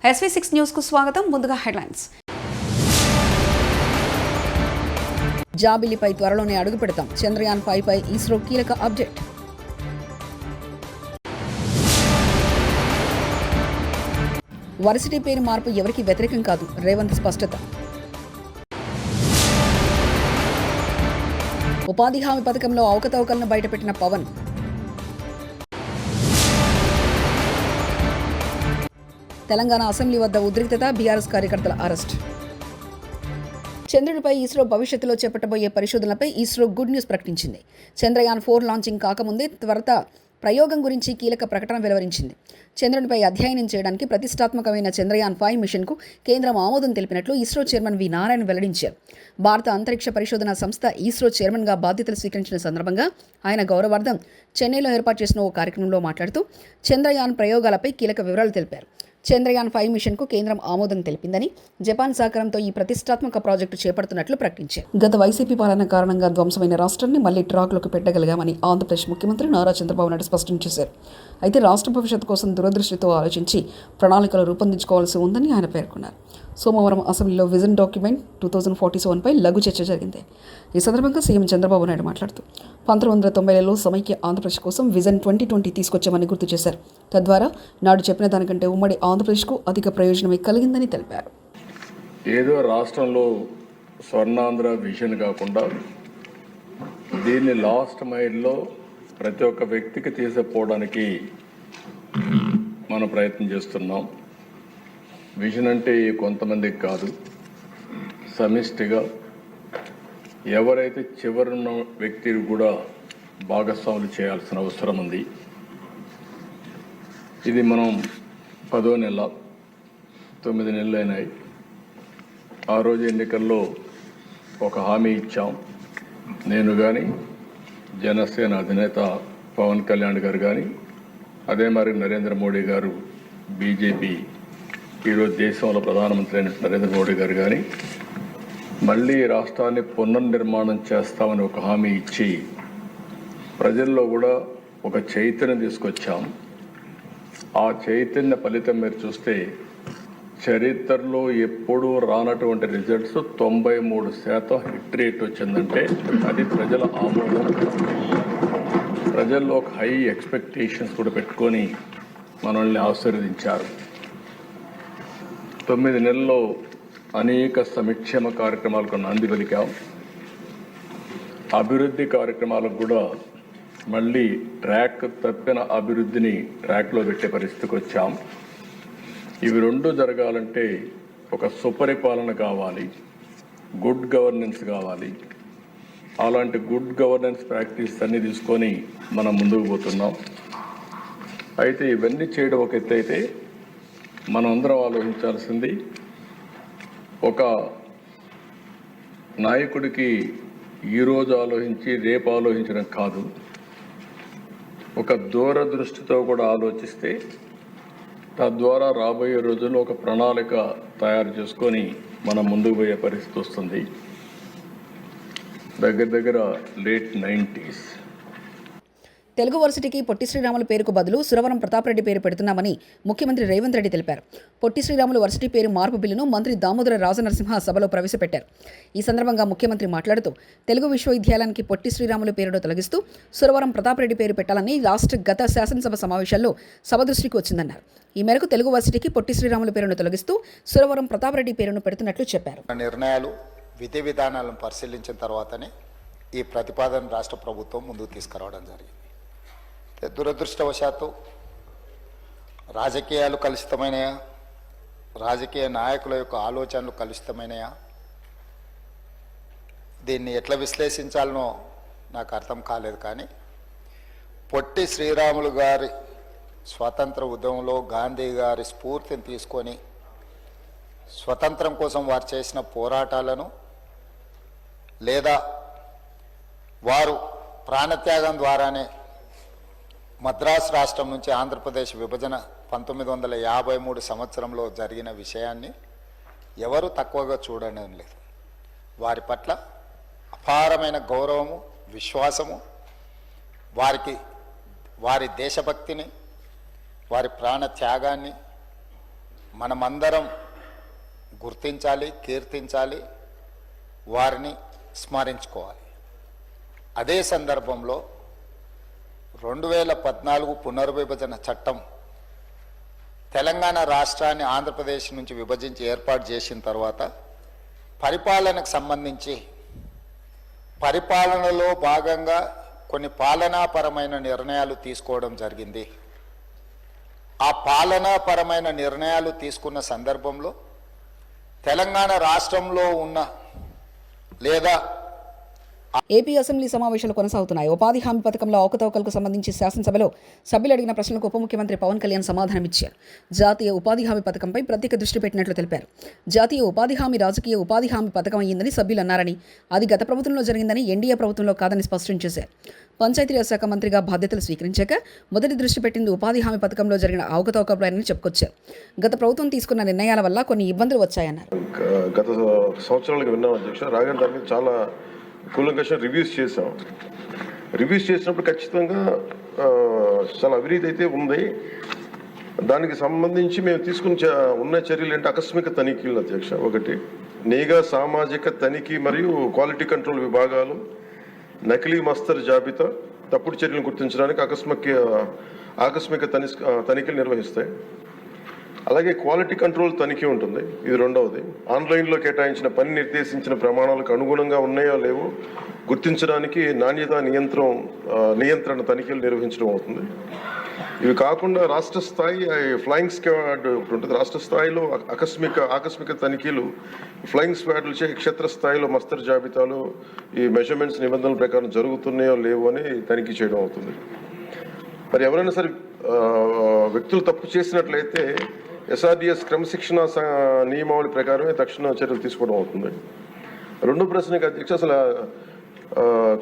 SV6 news కు స్వాగతం. ముందుగా హెడ్లైన్స్. జాబిలిపై త్వరలోనే అడుగు పెడతాం. చంద్రయాన్ 5 పై ఇస్రో కీలక అప్డేట్. వర్సిటీ పేరు మార్పు ఎవరికి వ్యతిరేకం కాదు. రేవంత్ స్పష్టత. ఉపాధి హామీ పథకంలో అవకతవకలను బయటపెట్టిన పవన్. తెలంగాణ అసెంబ్లీ వద్ద ఉద్రిక్తత. బీఆర్ఎస్ కార్యకర్తల అరెస్ట్. చంద్రుడిపై ఇస్రో భవిష్యత్తులో చేపట్టబోయే పరిశోధనలపై ఇస్రో గుడ్ న్యూస్ ప్రకటించింది. చంద్రయాన్ 4 లాంచింగ్ కాకముందే త్వరత ప్రయోగం గురించి కీలక ప్రకటన వెలువరించింది. చంద్రునిపై అధ్యయనం చేయడానికి ప్రతిష్టాత్మకమైన చంద్రయాన్ 5 మిషన్కు కేంద్రం ఆమోదం తెలిపినట్లు ఇస్రో చైర్మన్ వి నారాయణ వెల్లడించారు. భారత అంతరిక్ష పరిశోధన సంస్థ ఇస్రో చైర్మన్గా బాధ్యతలు స్వీకరించిన సందర్భంగా ఆయన గౌరవార్థం చెన్నైలో ఏర్పాటు చేసిన ఓ కార్యక్రమంలో మాట్లాడుతూ చంద్రయాన్ ప్రయోగాలపై కీలక వివరాలు తెలిపారు. చంద్రయాన్ 5 మిషన్కు కేంద్రం ఆమోదం తెలిపిందని, జపాన్ సహకారంతో ఈ ప్రతిష్టాత్మక ప్రాజెక్టు చేపడుతున్నట్లు ప్రకటించారు. గత వైసీపీ పాలన కారణంగా ధ్వంసమైన రాష్ట్రాన్ని మళ్లీ ట్రాక్లోకి పెట్టగలిగామని ఆంధ్రప్రదేశ్ ముఖ్యమంత్రి నారా చంద్రబాబు నాయుడు స్పష్టం చేశారు. అయితే రాష్ట్ర భవిష్యత్తు కోసం దూరదృష్టితో ఆలోచించి ప్రణాళికలు రూపొందించుకోవాల్సి ఉందని ఆయన పేర్కొన్నారు. సోమవారం అసెంబ్లీలో విజన్ డాక్యుమెంట్ 2047 పై లఘు చర్చ జరిగింది. ఈ సందర్భంగా సీఎం చంద్రబాబు నాయుడు మాట్లాడుతూ 1990లలో సమైక్య ఆంధ్రప్రదేశ్ కోసం విజన్ 2020 తీసుకొచ్చామని గుర్తు చేశారు. తద్వారా నాడు చెప్పిన దానికంటే ఉమ్మడి ఆంధ్రప్రదేశ్కు అధిక ప్రయోజనమే కలిగిందని తెలిపారు. ఏదో రాష్ట్రంలో స్వర్ణాంధ్ర విజన్ కాకుండా దీన్ని లాస్ట్ మైల్లో ప్రతి ఒక్క వ్యక్తికి తీసుకుపోవడానికి మనం ప్రయత్నం చేస్తున్నాం. విజన్ అంటే కొంతమందికి కాదు, సమిష్టిగా ఎవరైతే చివరున్న వ్యక్తిని కూడా భాగస్వాములు చేయాల్సిన అవసరం ఉంది. ఇది మనం 10వ నెల 9 నెలలు అయినాయి. ఆ రోజు ఎన్నికల్లో ఒక హామీ ఇచ్చాం. నేను కానీ, జనసేన అధినేత పవన్ కళ్యాణ్ గారు కానీ, అదే మరి నరేంద్ర మోడీ గారు, బీజేపీ ఈరోజు దేశంలో ప్రధానమంత్రి అయిన నరేంద్ర మోడీ గారు కానీ మళ్ళీ రాష్ట్రాన్ని పునర్నిర్మాణం చేస్తామని ఒక హామీ ఇచ్చి ప్రజల్లో కూడా ఒక చైతన్యం తీసుకొచ్చాం. ఆ చైతన్య ఫలితం మీరు చూస్తే చరిత్రలో ఎప్పుడూ రానటువంటి రిజల్ట్స్ 93% హిట్ రేట్ వచ్చిందంటే అది ప్రజల ఆమోదం. ప్రజల్లో ఒక హై ఎక్స్పెక్టేషన్స్ కూడా పెట్టుకొని మనల్ని ఆశీర్వదించారు. 9 నెలల్లో అనేక సంక్షేమ కార్యక్రమాలకు నాంది పలికాం. అభివృద్ధి కార్యక్రమాలకు కూడా మళ్ళీ ట్రాక్ తప్పిన అభివృద్ధిని ట్రాక్లో పెట్టే పరిస్థితికి వచ్చాం. ఇవి రెండు జరగాలంటే ఒక సుపరిపాలన కావాలి, గుడ్ గవర్నెన్స్ కావాలి. అలాంటి గుడ్ గవర్నెన్స్ ప్రాక్టీస్ అన్నీ తీసుకొని మనం ముందుకు పోతున్నాం. అయితే ఇవన్నీ చేయడం ఒక ఎత్తు అయితే మనం అందరం ఆలోచించాల్సింది, ఒక నాయకుడికి ఈరోజు ఆలోచించి రేపు ఆలోచించడం కాదు, ఒక దూరదృష్టితో కూడా ఆలోచిస్తే తద్వారా రాబోయే రోజుల్లో ఒక ప్రణాళిక తయారు చేసుకొని మనం ముందుకు పోయే పరిస్థితి వస్తుంది. దగ్గర లేట్ 90s తెలుగు వర్సిటీకి పొట్టి శ్రీరాములు పేరుకు బదులు సురవరం ప్రతాపరెడ్డి పేరు పెడుతున్నామని ముఖ్యమంత్రి రేవంత్ రెడ్డి తెలిపారు. పొట్టి శ్రీరాములు వర్సిటీ పేరు మార్పు బిల్లును మంత్రి దామోదర రాజనరసింహ సభలో ప్రవేశపెట్టారు. ఈ సందర్భంగా ముఖ్యమంత్రి మాట్లాడుతూ తెలుగు విశ్వవిద్యాలయానికి పొట్టి శ్రీరాములు పేరును తొలగిస్తూ సురవరం ప్రతాపరెడ్డి పేరు పెట్టాలని రాష్ట్ర గత శాసనసభ సమావేశాల్లో సభ దృష్టికి వచ్చిందన్నారు. ఈ మేరకు తెలుగు వర్సిటీకి పొట్టి శ్రీరాములు పేరును తొలగిస్తూ సురవరం ప్రతాపరెడ్డి పేరును పెడుతున్నట్లు చెప్పారు. నిర్ణయాలు విధి విధానాలను పరిశీలించిన తర్వాతనే ఈ ప్రతిపాదన రాష్ట్ర ప్రభుత్వం ముందుకు తీసుకురావడం జరిగింది. దురదృష్టవశాత్తు రాజకీయాలు కలుషితమైనయా, రాజకీయ నాయకుల యొక్క ఆలోచనలు కలుషితమైనయా, దీన్ని ఎట్లా విశ్లేషించాలనో నాకు అర్థం కాలేదు. కానీ పొట్టి శ్రీరాములు గారి స్వాతంత్ర ఉద్యమంలో గాంధీ గారి స్ఫూర్తిని తీసుకొని స్వతంత్రం కోసం వారు చేసిన పోరాటాలను, లేదా వారు ప్రాణత్యాగం ద్వారానే మద్రాసు రాష్ట్రం నుంచి ఆంధ్రప్రదేశ్ విభజన 1953 సంవత్సరంలో జరిగిన విషయాన్ని ఎవరు తక్కువగా చూడడం లేదు. వారి పట్ల అపారమైన గౌరవము, విశ్వాసము, వారి దేశభక్తిని, వారి ప్రాణ త్యాగాన్ని మనమందరం గుర్తించాలి, కీర్తించాలి, వారిని స్మరించుకోవాలి. అదే సందర్భంలో 2014 పునర్విభజన చట్టం తెలంగాణ రాష్ట్రాన్ని ఆంధ్రప్రదేశ్ నుంచి విభజించి ఏర్పాటు చేసిన తర్వాత పరిపాలనకు సంబంధించి పరిపాలనలో భాగంగా కొన్ని పాలనాపరమైన నిర్ణయాలు తీసుకోవడం జరిగింది. ఆ పాలనాపరమైన నిర్ణయాలు తీసుకున్న సందర్భంలో తెలంగాణ రాష్ట్రంలో ఉన్న లేదా ఏపీ అసెంబ్లీ సమావేశాలు కొనసాగుతున్నాయి. ఉపాధి హామీ పథకంలో అవకతవకలకు సంబంధించి శాసనసభలో సభ్యులు అడిగిన ప్రశ్నలకు ఉప ముఖ్యమంత్రి పవన్ కళ్యాణ్ సమాధానమిచ్చారు. జాతీయ ఉపాధి హామీ పథకంపై ప్రత్యేక దృష్టి పెట్టినట్లు తెలిపారు. జాతీయ ఉపాధి హామీ రాజకీయ ఉపాధి హామీ పథకం అయ్యిందని సభ్యులు అన్నారని, అది గత ప్రభుత్వంలో జరిగిందని, ఎన్డీఏ ప్రభుత్వంలో కాదని స్పష్టం చేశారు. పంచాయతీరాజ్ శాఖ మంత్రిగా బాధ్యతలు స్వీకరించాక మొదటి దృష్టి పెట్టింది ఉపాధి హామీ పథకంలో జరిగిన అవకతవకలపైనని చెప్పుకొచ్చారు. గత ప్రభుత్వం తీసుకున్న నిర్ణయాల వల్ల కొన్ని ఇబ్బందులు వచ్చాయన్నారు. గత సంవత్సరాలుగా విన్నాం అధ్యక్ష, రాగానే దాని మీద చాలా కూలంకషంగా రివ్యూస్ చేసాం. రివ్యూస్ చేసినప్పుడు ఖచ్చితంగా చాలా అవినీతి అయితే ఉంది. దానికి సంబంధించి మేము తీసుకున్న ఉన్న చర్యలు ఏంటి, ఆకస్మిక తనిఖీలు అధ్యక్ష. ఒకటి, నిఘా సామాజిక తనిఖీ మరియు క్వాలిటీ కంట్రోల్ విభాగాలు నకిలీ మస్తరు జాబితా తప్పుడు చర్యలను గుర్తించడానికి ఆకస్మిక తనిఖీలు నిర్వహిస్తాయి. అలాగే క్వాలిటీ కంట్రోల్ తనిఖీ ఉంటుంది. ఇది రెండవది. ఆన్లైన్లో కేటాయించిన పని నిర్దేశించిన ప్రమాణాలకు అనుగుణంగా ఉన్నాయో లేవో గుర్తించడానికి నాణ్యత నియంత్రణ తనిఖీలు నిర్వహించడం అవుతుంది. ఇవి కాకుండా రాష్ట్ర స్థాయి ఫ్లయింగ్ స్క్వాడ్ ఉంటుంది. రాష్ట్ర స్థాయిలో ఆకస్మిక తనిఖీలు ఫ్లయింగ్ స్క్వాడ్లచే క్షేత్రస్థాయిలో మస్తరు జాబితాలు ఈ మెజర్మెంట్స్ నిబంధనల ప్రకారం జరుగుతున్నాయో లేవో అని తనిఖీ చేయడం అవుతుంది. మరి ఎవరైనా సరే వ్యక్తులు తప్పు చేసినట్లయితే ఎస్ఆర్డిఎస్ క్రమశిక్షణ నియమావళి ప్రకారమే తక్షణ చర్యలు తీసుకోవడం అవుతుంది. రెండో ప్రశ్నకి అధ్యక్ష, అసలు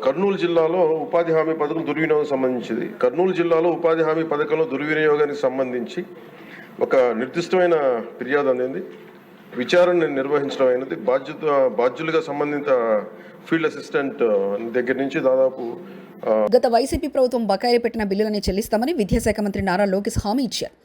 కర్నూలు జిల్లాలో ఉపాధి హామీ పథకం దుర్వినియోగం సంబంధించింది. కర్నూలు జిల్లాలో ఉపాధి హామీ పథకంలో దుర్వినియోగానికి సంబంధించి ఒక నిర్దిష్టమైన ఫిర్యాదు అందింది. విచారణ నిర్వహించడం అయినది. బాధ్యులుగా సంబంధిత ఫీల్డ్ అసిస్టెంట్ దగ్గర నుంచి దాదాపు గత వైసీపీ ప్రభుత్వం బకాయిలు పెట్టిన బిల్లులని చెల్లిస్తామని విద్యాశాఖ మంత్రి నారా లోకేష్ హామీ ఇచ్చారు.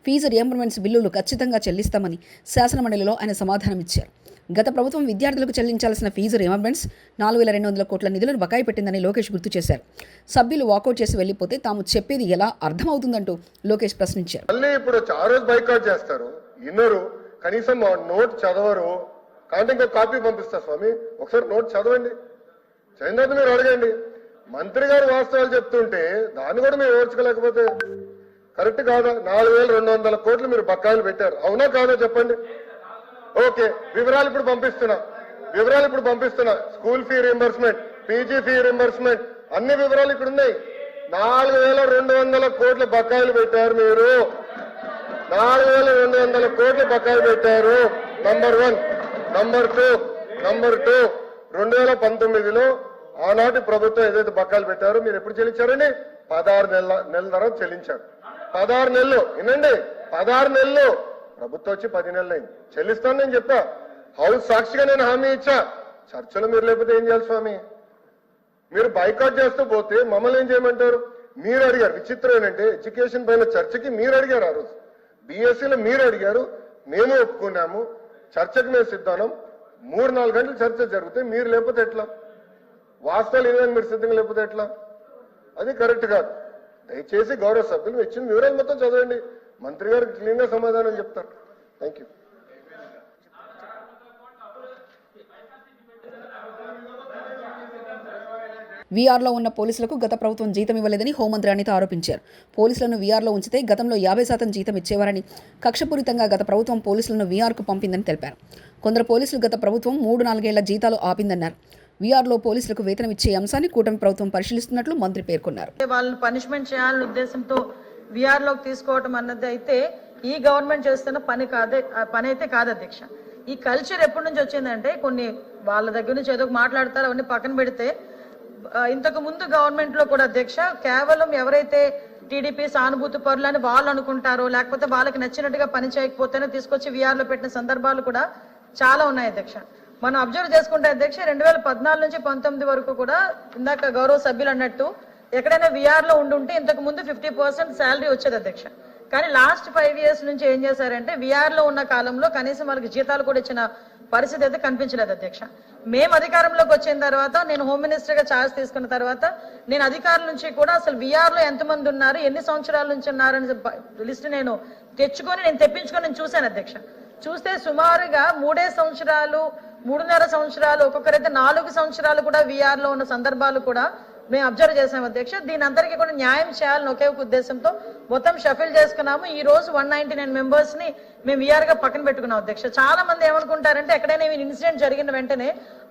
ఫీజు రియంబర్మెంట్స్ బిల్లులు ఖచ్చితంగా చెల్లిస్తామని శాసనమండలిలో ఆయన సమాధానం ఇచ్చారు. గత ప్రభుత్వం విద్యార్థులకు చెల్లించాల్సిన ఫీజు రియంబర్మెంట్స్ 4,200 కోట్ల నిధులను బకాయి పెట్టిందని లోకేష్ గుర్తు చేశారు. సభ్యులు వాకౌట్ చేసి వెళ్లిపోతే తాము చెప్పేది ఎలా అర్థమవుతుందంటూ లోకేష్ ప్రశ్నించారు. ఇప్పుడు ఆ రోజు బైకాట్ చేస్తారు, ఇన్నరు కనీసం నోట్ చదవరు. కాబట్టి ఇంకా కాపీ పంపిస్తా స్వామి, ఒకసారి నోట్ చదవండి, చదివిన మీరు అడగండి. మంత్రి గారు వాస్తవాలు చెప్తుంటే దాన్ని కూడా మీరు ఓర్చుకోలేకపోతే కరెక్ట్ కాదా? 4,200 కోట్లు మీరు బకాయిలు పెట్టారు, అవునా కాదా చెప్పండి. ఓకే, వివరాలు ఇప్పుడు పంపిస్తున్నా. School fee reimbursement, PG fee reimbursement, అన్ని వివరాలు ఇక్కడ ఉన్నాయి. 4,200 కోట్ల బకాయిలు పెట్టారు మీరు. 4,200 కోట్ల బకాయిలు పెట్టారు. నంబర్ 1. నంబర్ 2 2019లో ఆనాటి ప్రభుత్వం ఏదైతే బకాయిలు పెట్టారో మీరు ఎప్పుడు చెల్లించారండి? 16 నెలల తర్వాత చెల్లించారు. 16 నెలలు వినండి, 16 నెలలు. ప్రభుత్వం వచ్చి 10 నెలలు అయింది. చెల్లిస్తాను నేను చెప్పా, హౌస్ సాక్షిగా నేను హామీ ఇచ్చా. చర్చలు మీరు లేకపోతే ఏం చేయాలి స్వామి? మీరు బైకాట్ చేస్తూ పోతే మమ్మల్ని ఏం చేయమంటారు? మీరు అడిగారు. విచిత్రం ఏంటంటే ఎడ్యుకేషన్ పైన చర్చకి మీరు అడిగారు. ఆ రోజు బీఎస్సీలో మీరు అడిగారు, మేము ఒప్పుకున్నాము. చర్చకు మేము సిద్ధానం. 3-4 గంటలు చర్చ జరిగితే మీరు లేకపోతే ఎట్లా? వాస్తవాలు ఏదైనా మీరు సిద్ధంగా లేకపోతే ఎట్లా? అది కరెక్ట్ కాదు. దయచేసి గౌరవ సభ్యులు ఇచ్చిన వివరాలు మొత్తం చదవండి. మంత్రి గారు క్లీన్ గా సమాధానం చెప్తారు. Thank you. వీఆర్లో ఉన్న పోలీసులకు గత ప్రభుత్వం జీతం ఇవ్వలేదని హోంమంత్రి అనిత ఆరోపించారు. పోలీసులను వీఆర్లో ఉంచితే గతంలో 50% జీతం ఇచ్చేవారని, కక్షపూరితంగా గత ప్రభుత్వం పోలీసులను వీఆర్కు పంపిందని తెలిపారు. కొందరు పోలీసులు గత ప్రభుత్వం 3-4 ఏళ్ల జీతాలు ఆపిందన్నారు. వీఆర్లో పోలీసులకు వేతనం ఇచ్చే అంశాన్ని కూటమి ప్రభుత్వం పరిశీలిస్తున్నట్లు మంత్రి పేర్కొన్నారు. వాళ్ళని పనిష్మెంట్ చేయాలనే ఉద్దేశంతో వీఆర్లోకి తీసుకోవడం అన్నది అయితే ఈ గవర్నమెంట్ చేస్తున్న పని అయితే కాదు అధ్యక్ష. ఈ కల్చర్ ఎప్పటి నుంచి వచ్చిందంటే కొన్ని వాళ్ళ దగ్గర నుంచి ఏదో మాట్లాడతారు, అవన్నీ పక్కన పెడితే ఇంతకు ముందు గవర్నమెంట్ లో కూడా అధ్యక్ష కేవలం ఎవరైతే టీడీపీ సానుభూతి పరులని వాళ్ళు అనుకుంటారో, లేకపోతే వాళ్ళకి నచ్చినట్టుగా పని చేయకపోతేనే తీసుకొచ్చి వీఆర్లో పెట్టిన సందర్భాలు కూడా చాలా ఉన్నాయి అధ్యక్ష. మనం అబ్జర్వ్ చేసుకుంటే అధ్యక్ష 2014 నుంచి 19 వరకు కూడా ఇందాక గౌరవ సభ్యులు అన్నట్టు ఎక్కడైనా వీఆర్ లో ఉండుంటే ఇంతకు ముందు 50% శాలరీ వచ్చేది అధ్యక్ష. కానీ లాస్ట్ 5 years నుంచి ఏం చేశారంటే విఆర్లో ఉన్న కాలంలో కనీసం వాళ్ళకి జీతాలు కూడా ఇచ్చిన పరిస్థితి అయితే కనిపించలేదు అధ్యక్ష. మేము అధికారంలోకి వచ్చిన తర్వాత, నేను హోమ్ మినిస్టర్గా ఛార్జ్ తీసుకున్న తర్వాత, నేను అధికారుల నుంచి కూడా అసలు విఆర్లో ఎంతమంది ఉన్నారు, ఎన్ని సంవత్సరాల నుంచి ఉన్నారని లిస్ట్ నేను తెప్పించుకొని నేను చూశాను అధ్యక్ష. చూస్తే సుమారుగా 3 సంవత్సరాలు, 3.5 సంవత్సరాలు, ఒక్కొక్కరైతే 4 సంవత్సరాలు కూడా విఆర్లో ఉన్న సందర్భాలు కూడా మేము అబ్జర్వ్ చేసాం అధ్యక్ష. దీని అందరికీ కూడా న్యాయం చేయాలని ఒకే ఒక ఉద్దేశంతో మొత్తం షఫిల్ చేసుకున్నాము. ఈ రోజు 199 మెంబర్స్ ని మేము విఆర్ గా పక్కన పెట్టుకున్నాం అధ్యక్ష. చాలా మంది ఏమనుకుంటారంటే ఎక్కడైనా ఇన్సిడెంట్ జరిగిన వెంటనే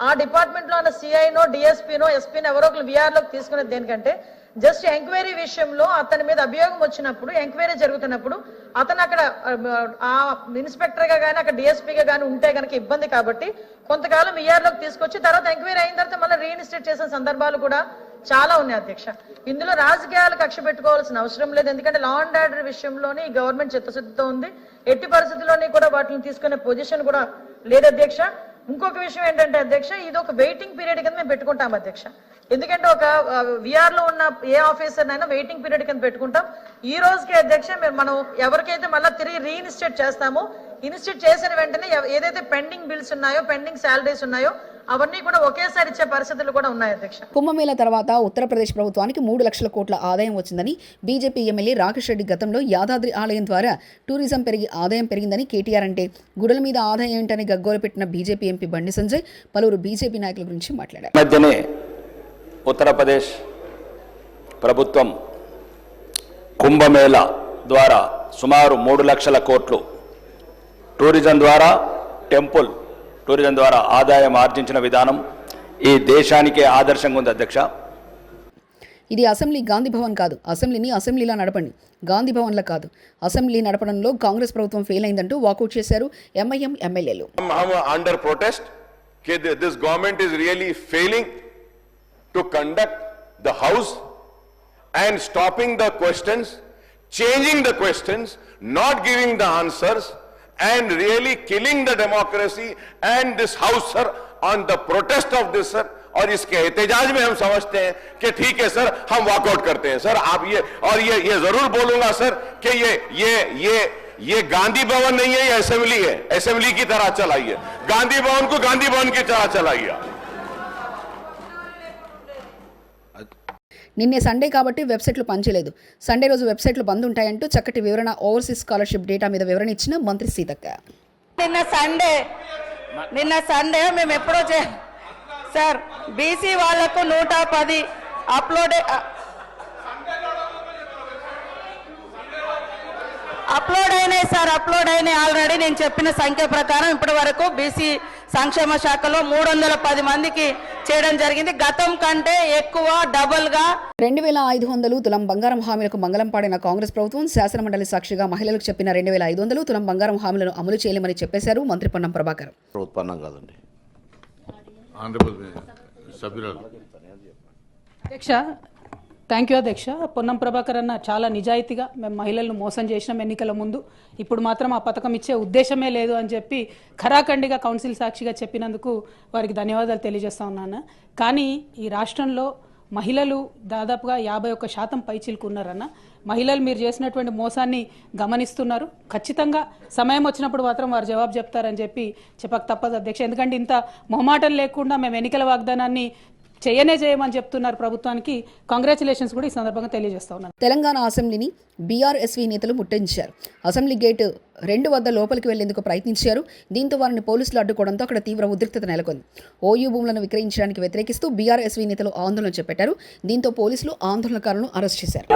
ఆ డిపార్ట్మెంట్ లో ఉన్న సిఐనో, డిఎస్పీనో, ఎస్పీనో ఎవరో ఒకరు విఆర్ లోకి తీసుకునేది దేనికంటే జస్ట్ ఎంక్వైరీ విషయంలో అతని మీద అభియోగం వచ్చినప్పుడు, ఎంక్వైరీ జరుగుతున్నప్పుడు అతను అక్కడ ఆ ఇన్స్పెక్టర్ గా కానీ అక్కడ డిఎస్పీగా కానీ ఉంటే కనుక ఇబ్బంది కాబట్టి కొంతకాలం విఆర్ లోకి తీసుకొచ్చి తర్వాత ఎంక్వైరీ అయిన తర్వాత మళ్ళీ రీఇన్స్టేట్ చేసిన సందర్భాలు కూడా చాలా ఉన్నాయి అధ్యక్ష. ఇందులో రాజకీయాలు కక్ష పెట్టుకోవాల్సిన అవసరం లేదు. ఎందుకంటే లా అండ్ ఆర్డర్ విషయంలోనే ఈ గవర్నమెంట్ చిత్తశుద్ధితో ఉంది. ఎట్టి పరిస్థితుల్లోని కూడా వాటిని తీసుకునే పొజిషన్ కూడా లేదు అధ్యక్ష. ఇంకొక విషయం ఏంటంటే అధ్యక్ష, ఇది ఒక వెయిటింగ్ పీరియడ్ కింద మేము పెట్టుకుంటాం అధ్యక్ష. ఎందుకంటే ఒక విఆర్ లో ఉన్న ఏ ఆఫీసర్ అయినా వెయిటింగ్ పీరియడ్ కింద పెట్టుకుంటాం. ఈ రోజుకి అధ్యక్ష మనం ఎవరికైతే మళ్ళీ తిరిగి రీఇన్స్టేట్ చేస్తామో, ఇన్స్టేట్ చేసిన వెంటనే ఏదైతే పెండింగ్ బిల్స్ ఉన్నాయో, పెండింగ్ శాలరీస్ ఉన్నాయో అవన్నీ కూడా ఒకేసారి ఇచ్చే పరిస్థితులు కూడా ఉన్నాయి అధ్యక్ష. కుంభమేళా తర్వాత ఉత్తరప్రదేశ్ ప్రభుత్వానికి 3 లక్షల కోట్ల ఆదాయం వచ్చిందని బీజేపీ ఎమ్మెల్యే రాకేష్ రెడ్డి గతంలో యాదాద్రి ఆలయం ద్వారా టూరిజం పెరిగి ఆదాయం పెరిగిందని, కేటీఆర్ అంటే గుడుల మీద ఆదాయం ఏంటని గగ్గోలు పెట్టిన బీజేపీ ఎంపీ బండి సంజయ్ పలువురు బీజేపీ నాయకుల గురించి మాట్లాడారు. మధ్యనే ఉత్తరప్రదేశ్ ప్రభుత్వం కుంభమేళా ద్వారా సుమారు 3 లక్షల కోట్లు టూరిజం ద్వారా, టెంపుల్ టూరిజం ద్వారా ఆదాయం ఆర్జించిన విధానం ఈ దేశానికే ఆదర్శంగా ఉంది అధ్యక్ష. ఇది అసెంబ్లీ గాంధీ భవన్ కాదు. అసెంబ్లీని అసెంబ్లీలా నడపండి, గాంధీ భవన్లా కాదు. అసెంబ్లీ నడపడంలో కాంగ్రెస్ ప్రభుత్వం ఫెయిల్ అయిందంటూ వాకౌట్ చేశారు ఎంఐఎం ఎమ్మెల్యేలు. Under protest this government is really failing to conduct the house and stopping the questions, changing the questions, not giving the answers, and really killing the democracy and this house, sir, on the protest of this, sir. और इसके एहतजाज में हम समझते हैं कि ठीक है सर, हम वॉकआउट करते हैं सर. आप ये जरूर बोलूंगा सर कि ये गांधी भवन नहीं है, ये असेंबली है. असेंबली की तरह चलाइए, गांधी भवन को गांधी भवन की तरह चलाइए. నిన్నే సండే కాబట్టి వెబ్సైట్లు పనిచేయలేదు, సండే రోజు వెబ్సైట్లు బంద్ ఉంటాయంటూ చక్కటి వివరణ ఓవర్సీస్ స్కాలర్షిప్ డేటా మీద వివరణ ఇచ్చిన మంత్రి సీతక్క. నిన్న సండే మేము ఎప్పుడో సార్ బీసీ వాళ్లకు 110 అప్లోడ్ అయినాయి సార్. అప్లోడ్ అయినాయి ఆల్రెడీ. నేను చెప్పిన సంఖ్య ప్రకారం ఇప్పటి వరకు బీసీ సంక్షేమ శాఖలో 310 మందికి చేయడం జరిగింది. గతం కంటే ఎక్కువ, డబుల్ గా 2500 తులం బంగారం హామీలకు మంగళం పాడిన కాంగ్రెస్ ప్రభుత్వం శాసనమండలి సాక్షిగా మహిళలకు చెప్పిన 2500 తులం బంగారం హామీలను అమలు చేయలేమని చెప్పేశారు మంత్రి పొన్నం ప్రభాకర్. ఉత్పన్నం కాదండి. అధ్యక్ష, థ్యాంక్ యూ అధ్యక్ష. పొన్నం ప్రభాకర్ అన్న చాలా నిజాయితీగా మేము మహిళలను మోసం చేసినాం ఎన్నికల ముందు, ఇప్పుడు మాత్రం ఆ పథకం ఇచ్చే ఉద్దేశమే లేదు అని చెప్పి ఖరాఖండిగా కౌన్సిల్ సాక్షిగా చెప్పినందుకు వారికి ధన్యవాదాలు తెలియజేస్తా ఉన్నాను. కానీ ఈ రాష్ట్రంలో మహిళలు దాదాపుగా 51% పైచిలకు ఉన్నారన్న. మహిళలు మీరు చేసినటువంటి మోసాన్ని గమనిస్తున్నారు. ఖచ్చితంగా సమయం వచ్చినప్పుడు మాత్రం వారు జవాబు చెప్తారని చెప్పి చెప్పక తప్పదు అధ్యక్ష. ఎందుకంటే ఇంత మొహమాటం లేకుండా మేము ఎన్నికల వాగ్దానాన్ని చేయమని చెప్తున్నారు ప్రభుత్వానికి. కాంగ్రాచులేషన్స్ కూడా ఈ సందర్భంగా తెలియజేస్తా ఉన్నాను. తెలంగాణ అసెంబ్లీని బీఆర్ఎస్వీ నేతలు ముట్టడించారు. అసెంబ్లీ గేట్ 2 వద్ద లోపలికి వెళ్లేందుకు ప్రయత్నించారు. దీంతో వారిని పోలీసులు అడ్డుకోవడంతో అక్కడ తీవ్ర ఉద్రిక్తత నెలకొంది. ఓయూ భూములను విక్రయించడానికి వ్యతిరేకిస్తూ బీఆర్ఎస్వీ నేతలు ఆందోళన చేపట్టారు. దీంతో పోలీసులు ఆందోళనకారులను అరెస్ట్ చేశారు.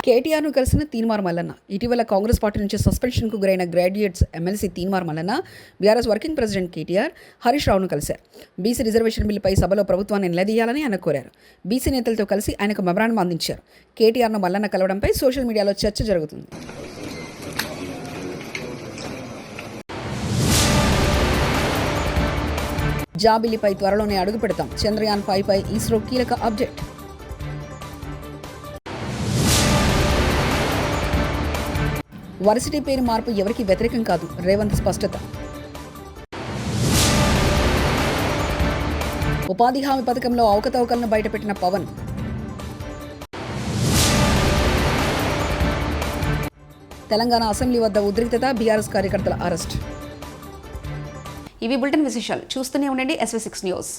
కేటీఆర్ను కలిసిన తీన్మార్ మల్లన్న. ఇటీవల కాంగ్రెస్ పార్టీ నుంచి సస్పెన్షన్కు గురైన graduates MLC Teenmar Mallanna BRS working president KTR, Harish రావును కలిశారు. బీసీ రిజర్వేషన్ బిల్లుపై సభలో ప్రభుత్వాన్ని నిలదీయాలని ఆయన కోరారు. బీసీ నేతలతో కలిసి ఆయనకు మెమరాండం అందించారు. కేటీఆర్ను మల్లన్న కలవడంపై సోషల్ మీడియాలో చర్చ జరుగుతుంది. జాబిలిపై త్వరలోనే అడుగు పెడతాం. చంద్రయాన్ 5 పై ఇస్రో కీలక అప్డేట్. వర్సిటీ పేరు మార్పు ఎవరికి వ్యతిరేకం కాదు, రేవంత్ స్పష్టత. ఉపాధి హామీ పథకంలో అవకతవకలను బయటపెట్టిన పవన్. తెలంగాణ అసెంబ్లీ వద్ద ఉద్రిక్తత, బీఆర్ఎస్ కార్యకర్తల అరెస్ట్. ఇవి బులెటిన్ విశేషాలు. చూస్తూనే ఉండండి SV6 న్యూస్.